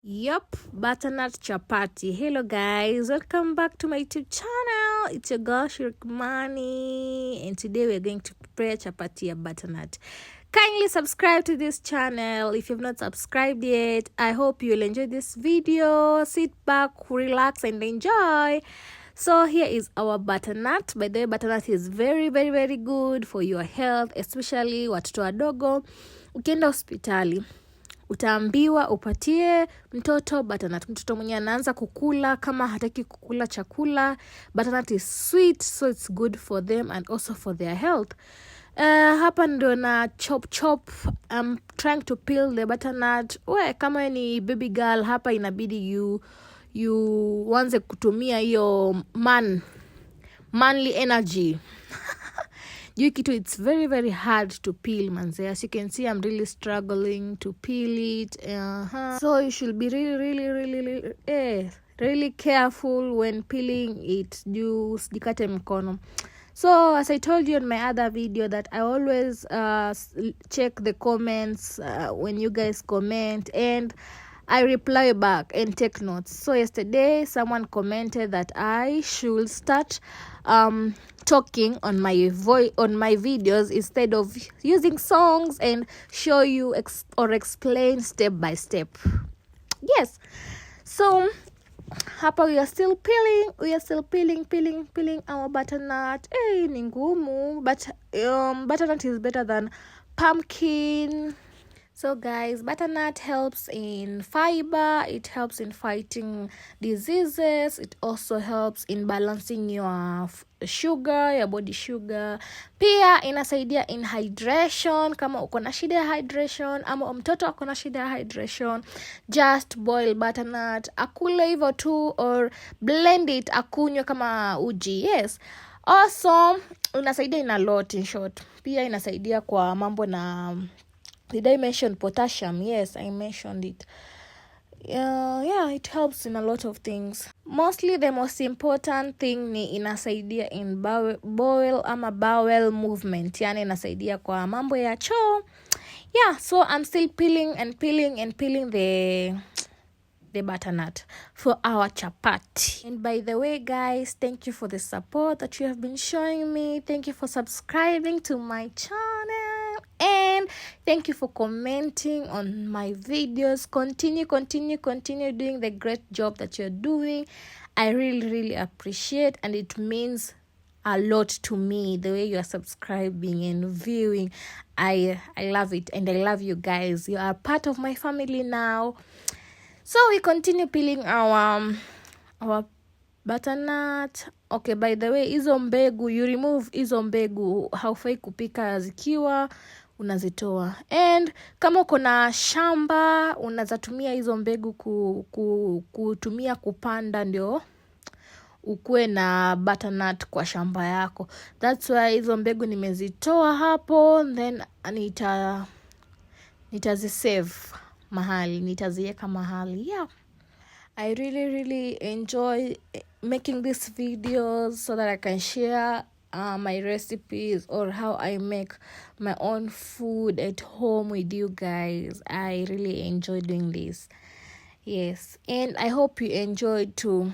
Yup, butternut chapati. Hello guys, welcome back to my YouTube channel. It's your girl Shirkmani, and today we're going to prepare chapati of butternut. Kindly subscribe to this channel if you've not subscribed yet. I hope you'll enjoy this video. Sit back, relax and enjoy. So here is our butternut. By the way, butternut is very good for your health, especially watoto wadogo. Ukienda hospitali utaambiwa upatie mtoto butternut. Mtoto mwenye anaanza kukula kama hataki kukula chakula, butternut is sweet, so it's good for them and also for their health. Hapa ndo na chop. I'm trying to peel the butternut. Kama ni baby girl, hapa inabidi you wanze kutumia hiyo manly energy. It's very hard to peel, manze. As you can see, I'm really struggling to peel it. So you should be really careful when peeling it. Usijikate mkono. So as I told you in my other video that I always check the comments when you guys comment, and I reply back and take notes. So yesterday someone commented that I should start talking on my videos instead of using songs and show you or explain step by step. Yes. So hapa we are still peeling our butternut. Ni ngumu, but butternut is better than pumpkin. So guys, butternut helps in fiber, it helps in fighting diseases, it also helps in balancing your sugar, your body sugar. Pia inasaidia in hydration. Kama uko na shida ya hydration ama mtoto ako na shida ya hydration, just boil butternut, akule hivyo tu, or blend it akunywe kama uji. Yes. Also inasaidia in a lot, in short. Pia inasaidia kwa mambo na, did I mention potassium? Yes, I mentioned it. It helps in a lot of things. Mostly the most important thing ni inasaidia in bowel ama bowel movement. Yani inasaidia kwa mambo ya choo. So I'm still peeling the butternut for our chapati. And by the way guys, thank you for the support that you have been showing me. Thank you for subscribing to my channel, and thank you for commenting on my videos. Continue doing the great job that you're doing. I really appreciate, and it means a lot to me the way you are subscribing and viewing. I love it, and I love you guys. You are part of my family now. So we continue peeling our butternut. Okay, by the way, hizo mbegu, you remove hizo mbegu. Haufai kupika zikiwa, unazitoa. And kama uko na shamba, unazatumia hizo mbegu kutumia kupanda, ndio ukue na butternut kwa shamba yako. That's why hizo mbegu nimezitoa hapo, then nitazisave mahali, nitaziweka mahali. I really enjoy making these videos so that I can share my recipes or how I make my own food at home with you guys. I really enjoy doing this. Yes, and I hope you enjoyed too.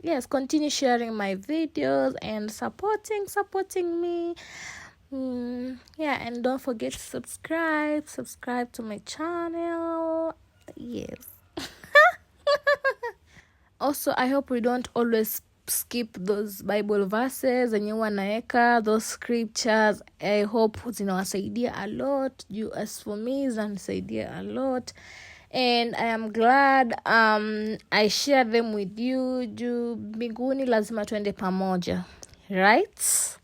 Yes, continue sharing my videos and supporting me. And don't forget to subscribe to my channel. Yes. Also, I hope we don't always skip those Bible verses and you wanaeka those scriptures. I hope zinawasaidia a lot. As for me, zinasaidia a lot, and I am glad I share them with you. Juu mbinguni lazima tuende pamoja, right?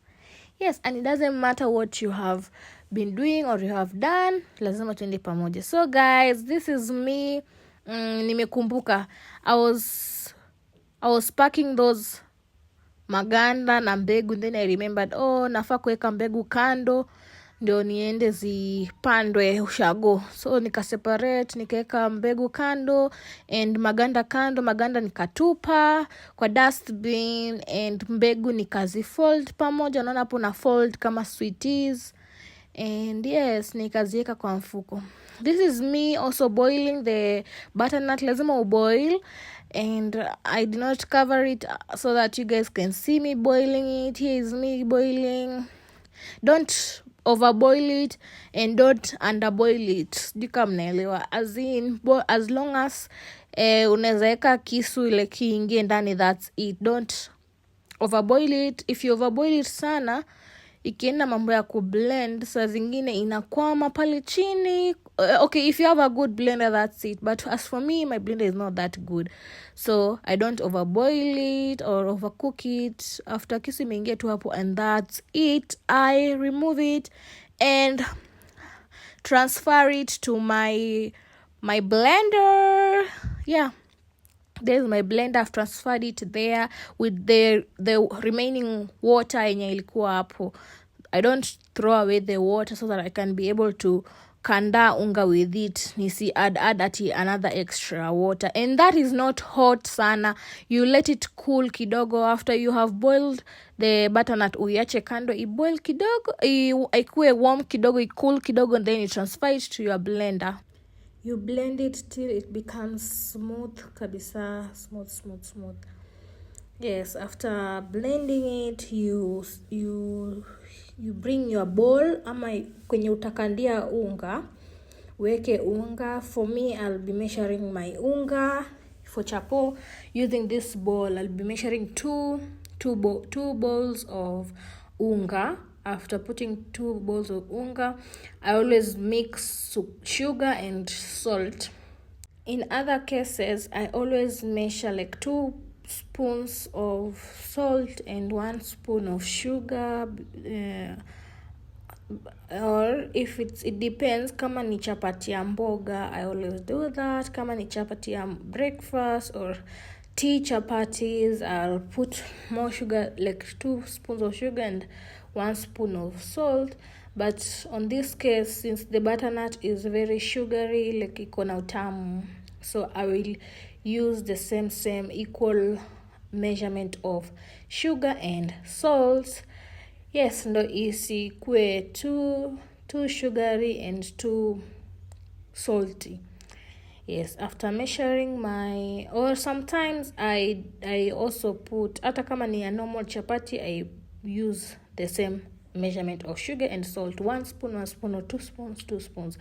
Yes, and it doesn't matter what you have been doing or you have done, lazima tuende pamoja. So guys, this is me. Nimekumbuka I was packing those maganda na mbegu, then I remembered, nafaa kuweka mbegu kando ndio niende zipandwe ushago. So nikaseparate, nikaweka mbegu kando and maganda kando. Maganda nikatupa kwa dustbin and mbegu nikazifold pamoja. Unaona hapo na fold kama sweeties, and yes, nikaziweka kwa mfuko. this is me also boiling the butternut. Lazima boil, and I did not cover it so that you guys can see me boiling it. Here is me boiling. Don't overboil it and don't underboil it. Sijui kama mnaelewa, as in as long as unaweza weka kisu ile kiingie ndani, that's it. Don't overboil it. If you overboil it sana, ikienda mambo ya kublend, saa zingine inakwama pale chini. Okay, if you have a good blender, that's it. But as for me, my blender is not that good, so I don't overboil it or overcook it. After kisu imeingia tu hapo, and that's it. I remove it and transfer it to my blender. Yeah, there's my blender. I've transferred it there with the remaining water yenye ilikuwa hapo. I don't throw away the water so that I can be able to kanda unga with it. Nisi add another extra water, and that is not hot sana. You let it cool kidogo. After you have boiled the butternut, uiache kando iboil kidogo, ikuwe warm kidogo, cool kidogo, and then you transfer it to your blender. You blend it till it becomes smooth kabisa, smooth. Yes, after blending it, you bring your bowl, ama kwenye utakandia unga, weke unga. For me, I'll be measuring my unga for chapo using this bowl. I'll be measuring two bowls of unga. After putting 2 bowls of unga, I always mix sugar and salt. In other cases, I always measure like 2 spoons of salt and 1 spoon of sugar, or if it depends. Kama ni chapati ya mboga, I always do that. Kama ni chapati ya breakfast or tea chapatis, I'll put more sugar, like 2 spoons of sugar and 1 spoon of salt. But on this case, since the butternut is very sugary, like iko na utamu, so I will use the same equal measurement of sugar and salt. Yes, ndo isikue too sugary and too salty. Yes, after measuring my, or sometimes I also put, hata kama ni a normal chapati, I use the same measurement of sugar and salt. 1 spoon or 2 spoons.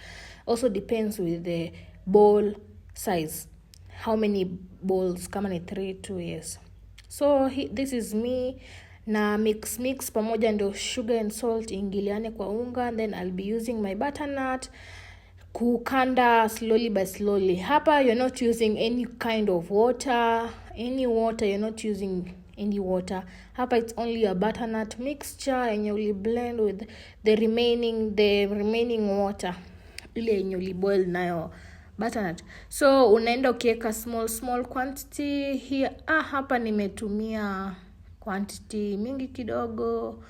Also depends with the bowl size, how many bowls. Kama ni 3, 2. Yes, so this is me na mix pamoja ndo sugar and salt ingiliane kwa unga. Then I'll be using my butternut kukanda slowly by slowly. Hapa you're not using any kind of water, you're not using any water. Hapa it's only a butternut mixture, and you will blend with the remaining water ile yenye uliboil nayo butternut. So unaenda ukiweka small quantity here. Hapa nimetumia quantity mingi kidogo.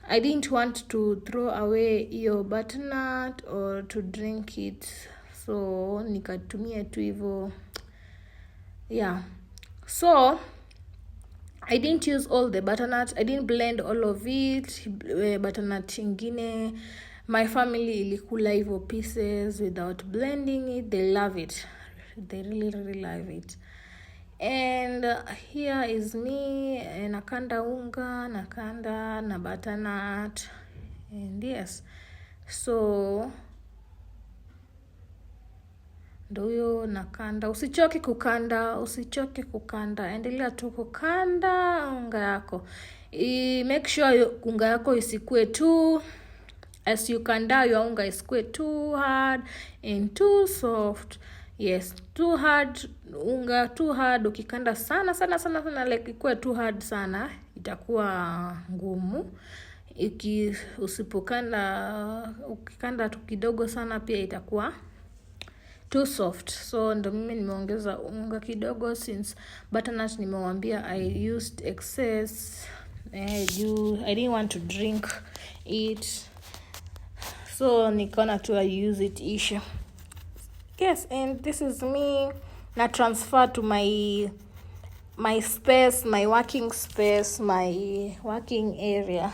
I didn't want to throw away your butternut or to drink it, so nikatumia tu hivyo. Yeah, so I didn't use all the butternut. I didn't blend all of it. Butternut ingine my family ilikula hivyo pieces without blending it. They love it. They really love it. And here is me, nakanda unga, nakanda na butternut. And yes, so ndio nakanda. Usichoke kukanda, endelea tu kukanda unga yako. Make sure unga yako isikue too, as you kanda your unga, isikue too hard and too soft. Yes, too hard ukikanda sana, like ikuwe too hard sana, itakuwa ngumu. Ukikanda tu kidogo sana, pia itakuwa too soft. So ndo mimi nimeongeza unga kidogo, since butternut nimewambia I used excess. I didn't want to drink it, so nikaona tu I use it issue. Yes, and this is me na transfer to my space, my working space, my working area.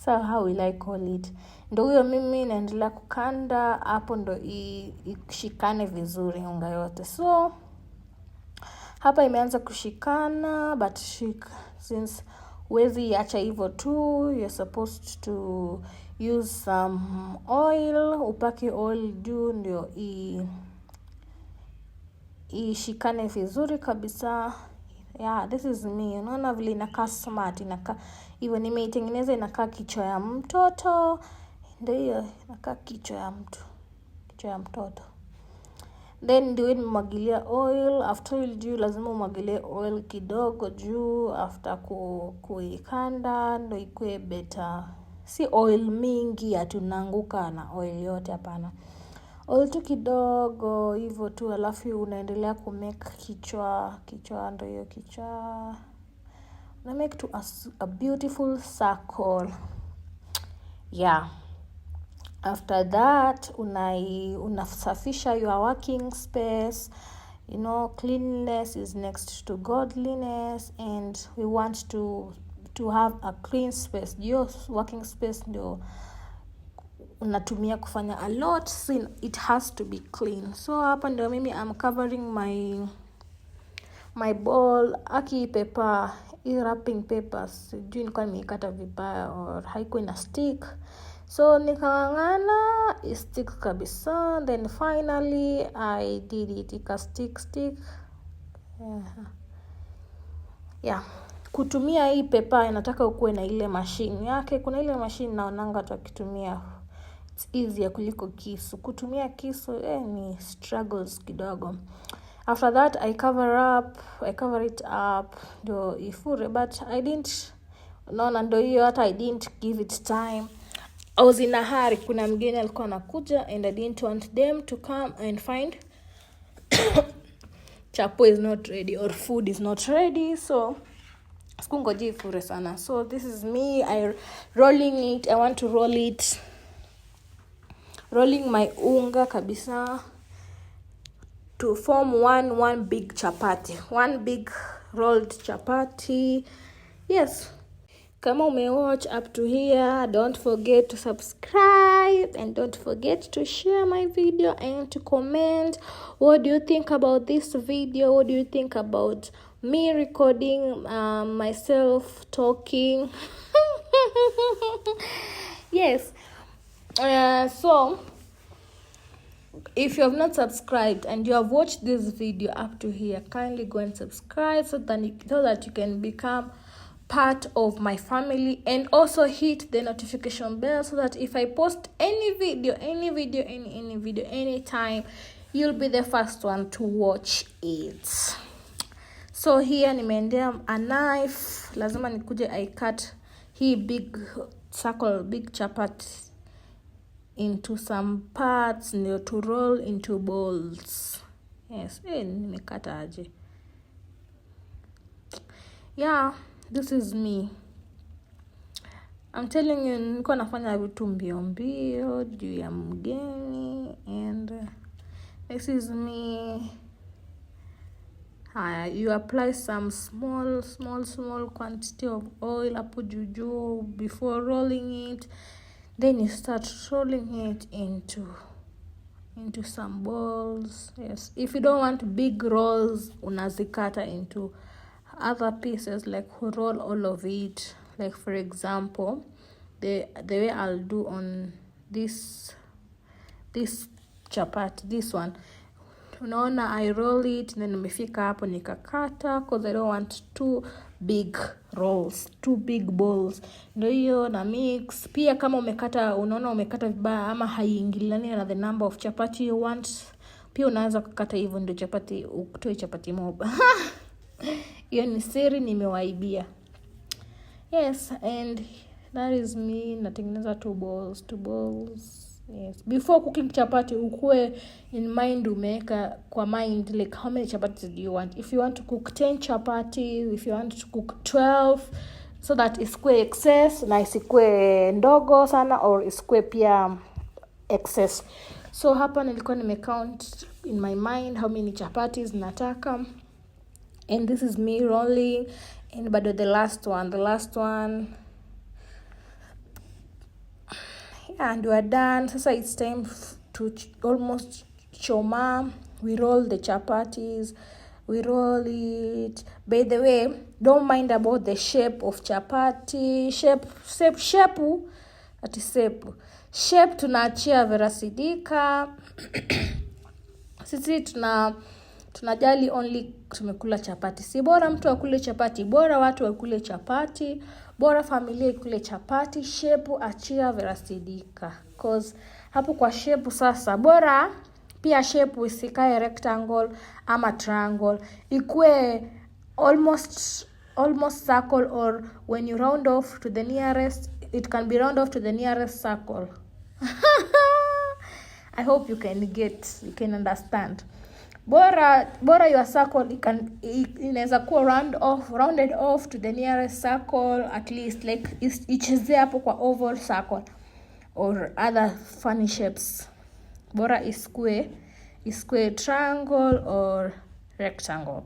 So how will I call it? Ndio huyo mimi naendelea kukanda hapo, ndo ishikane vizuri unga yote. So hapa imeanza kushikana, but since huwezi acha hivyo tu, you're supposed to use some oil, upake oil juu ndio ishikane vizuri kabisa. Yeah, this is me. Unaona vile inakaa smart, inakaa hivyo, nimeitengeneza inakaa kichwa ya mtoto. Ndio hiyo inakaa kichwa ya mtoto. Then ndio nimwagilia oil. After oil juu lazima umwagilie oil kidogo juu after kuikanda ndio ikue better. Si oil mingi atunanguka na oil yote, hapana. Oil tu kidogo hivyo tu, alafu unaendelea kumake kichwa ndio hiyo kichwa. Na make to a beautiful circle. Yeah. After that, unasafisha your working space. You know, cleanliness is next to godliness, and we want to have a clean space. Your working space ndio unatumia kufanya a lot, so it has to be clean. So hapa ndio mimi I'm covering my bowl. Paper, wrapping papers, sijui nilikuwa nimeikata vibaya or haikuwa ina stick. So nikang'ang'ana stick kabisa. Then finally I did it. Ika stick. Yeah. Kutumia hii paper inataka ukuwe na ile machine yake. Kuna ile machine naonanga watu wakitumia. It's easier kuliko kisu. Kutumia kisu ni struggles kidogo. After that I cover it up ndio ifure, but I didn't, naona ndio hiyo, hata I didn't give it time. I was in a hurry. Kuna mgeni alikuwa anakuja and I didn't want them to come and find chapo is not ready or food is not ready. So sikungoje ifure sana. So this is me, rolling it. I want to rolling my unga kabisa to form one big chapati, one big rolled chapati. Yes. Kama umewatch up to here, don't forget to subscribe and don't forget to share my video and to comment. What do you think about this video? What do you think about me recording myself talking? Yes. So if you have not subscribed and you have watched this video up to here, kindly go and subscribe so that you can become part of my family, and also hit the notification bell so that if I post any video anytime, you'll be the first one to watch it. So here nimeendea a knife, lazima nikuje I cut hii big circle, big chapati into some parts ndio to roll into balls. Yes, nimekata aje. Yeah, this is me. I'm telling you, niko nafanya vitu mbio juu ya mgeni, and this is me. You apply some small quantity of oil hapo juu before rolling it. Then you start rolling it into some balls. Yes, if you don't want big rolls, unazikata into other pieces, like roll all of it. Like for example, the way I'll do on this chapati, this one, unaona I roll it, then nimefika hapo nikakata, because I don't want two big rolls, two big balls. Ndio hiyo na mix. Pia kama unaona umekata vibaya ama haiingiliani na the number of chapati you want, pia unaweza kukata hivyo ndio chapati utoe chapati moja. Hiyo ni siri nimewaibia. Yes, and that is me. Natengeneza two balls. Yes, before cooking chapati ukue in mind, umeweka kwa mind like how many chapatis do you want. If you want to cook 10 chapatis, if you want to cook 12, so that isikue excess na isikue ndogo sana or isikue pia excess. So hapa nilikuwa nimecount in my mind how many chapatis nataka, and this is me rolling. And bado the last one And we are done. Sasa it's time to almost choma. We roll the chapatis. We roll it. By the way, don't mind about the shape of chapati. Shape tunaachia verasidika. Sisi tunajali only tumekula chapati. Si bora mtu akule chapati, bora watu wakule chapati, bora familia ikule chapati. Shape achia verasidika, cause hapo kwa shape sasa bora pia shape isikae rectangle ama triangle, ikue almost circle, or when you round off to the nearest, it can be round off to the nearest circle. I hope you can understand. Bora your circle inaweza kuwa rounded off to the nearest circle, at least like icheze hapo kwa oval circle or other funny shapes. Bora iskue triangle or rectangle.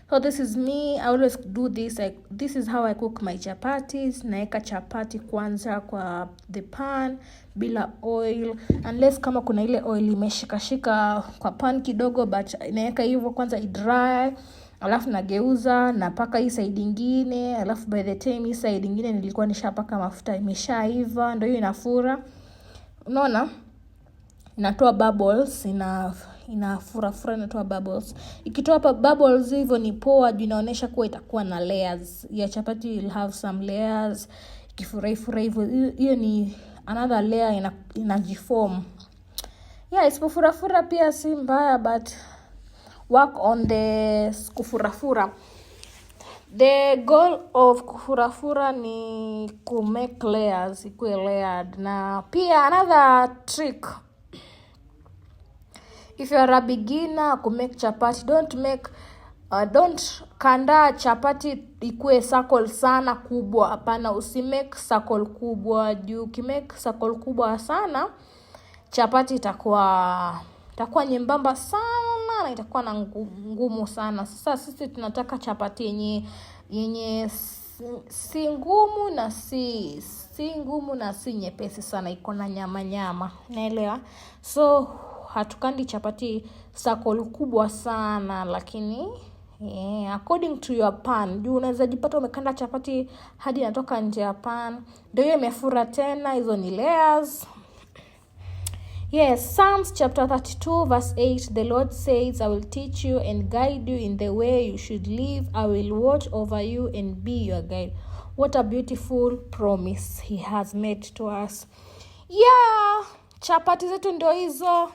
So this is me. I always do this. This is how I cook my chapatis. Naeka chapati kwanza kwa the pan bila oil, unless kama kuna ile oil imeshikashika kwa pan kidogo, but naeka hivyo kwanza i-dry, alafu nageuza napaka hii side nyingine, alafu by the time hii side nyingine nilikuwa nishapaka mafuta imeshaiva, ndio hiyo inafura. Unaona? Inatoa bubbles, inafura inatoa bubbles. Ikitoa bubbles hivyo ni poa, inaonyesha kuwa itakuwa na layers. Ya chapati will have some layers. Ikifura hivyo, hiyo ni another layer inajiform. Yeah, isipofura pia si mbaya, but work on the kufura. The goal of kufura ni to make layers, ikuwe layered. Na pia another trick, if you are a beginner to make chapati, don't kanda chapati ikue circle sana kubwa. Hapana, usimake circle kubwa. Juu ukimake circle kubwa sana, chapati itakuwa nyembamba sana na itakuwa na ngumu sana. Sasa sisi tunataka chapati yenye si ngumu na si nyepesi sana, iko na nyama. Naelewa? So hatukandi chapati circle kubwa sana, lakini according to your pan. Juu unaweza jipata umekanda chapati hadi inatoka nje ya pan, ndio hiyo imefura tena. Hizo ni layers. Yes, Psalms chapter 32 verse 8, the Lord says, I will teach you and guide you in the way you should live. I will watch over you and be your guide. What a beautiful promise he has made to us. Yeah, chapati zetu ndio hizo.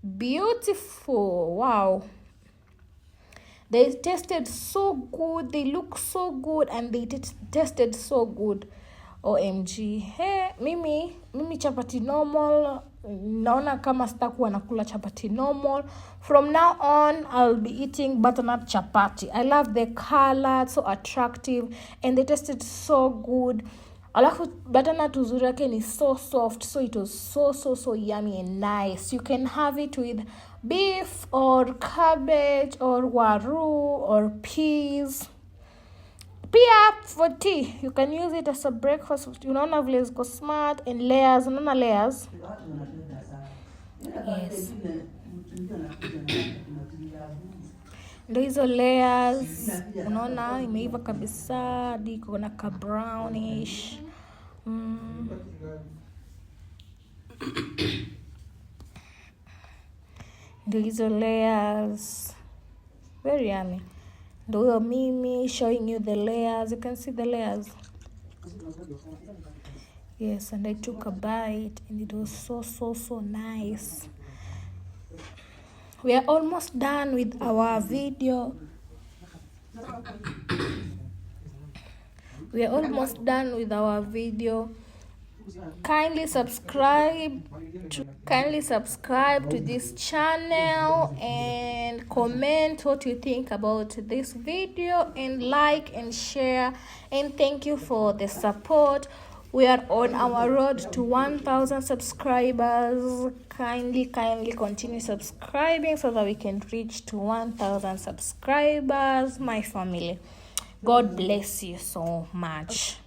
Beautiful. Wow. They tasted so good. They look so good and they tasted so good. OMG. Hey, mimi chapati normal. Naona kama sitakuwa nakula chapati normal. From now on, I'll be eating butternut chapati. I love the color, so attractive, and they tasted so good. Alafu butternut uzuri yake ni so soft, so it was so yummy and nice. You can have it with beef or cabbage or waru or peas. Pia for tea, you can use it as a breakfast. Unaona vile ziko smart and layers. Unaona layers? Yes. Ndio hizo layers. Unaona imeiva kabisa, hadi iko na ka brownish. Ndio hizo layers. Very yummy. Ndio mimi showing you the layers. You can see the layers. Yes, and I took a bite and it was so nice. We are almost done with our video. Kindly subscribe to this channel and comment what you think about this video, and like and share, and thank you for the support. We are on our road to 1,000 subscribers. Kindly continue subscribing so that we can reach to 1,000 subscribers, my family. God bless you so much.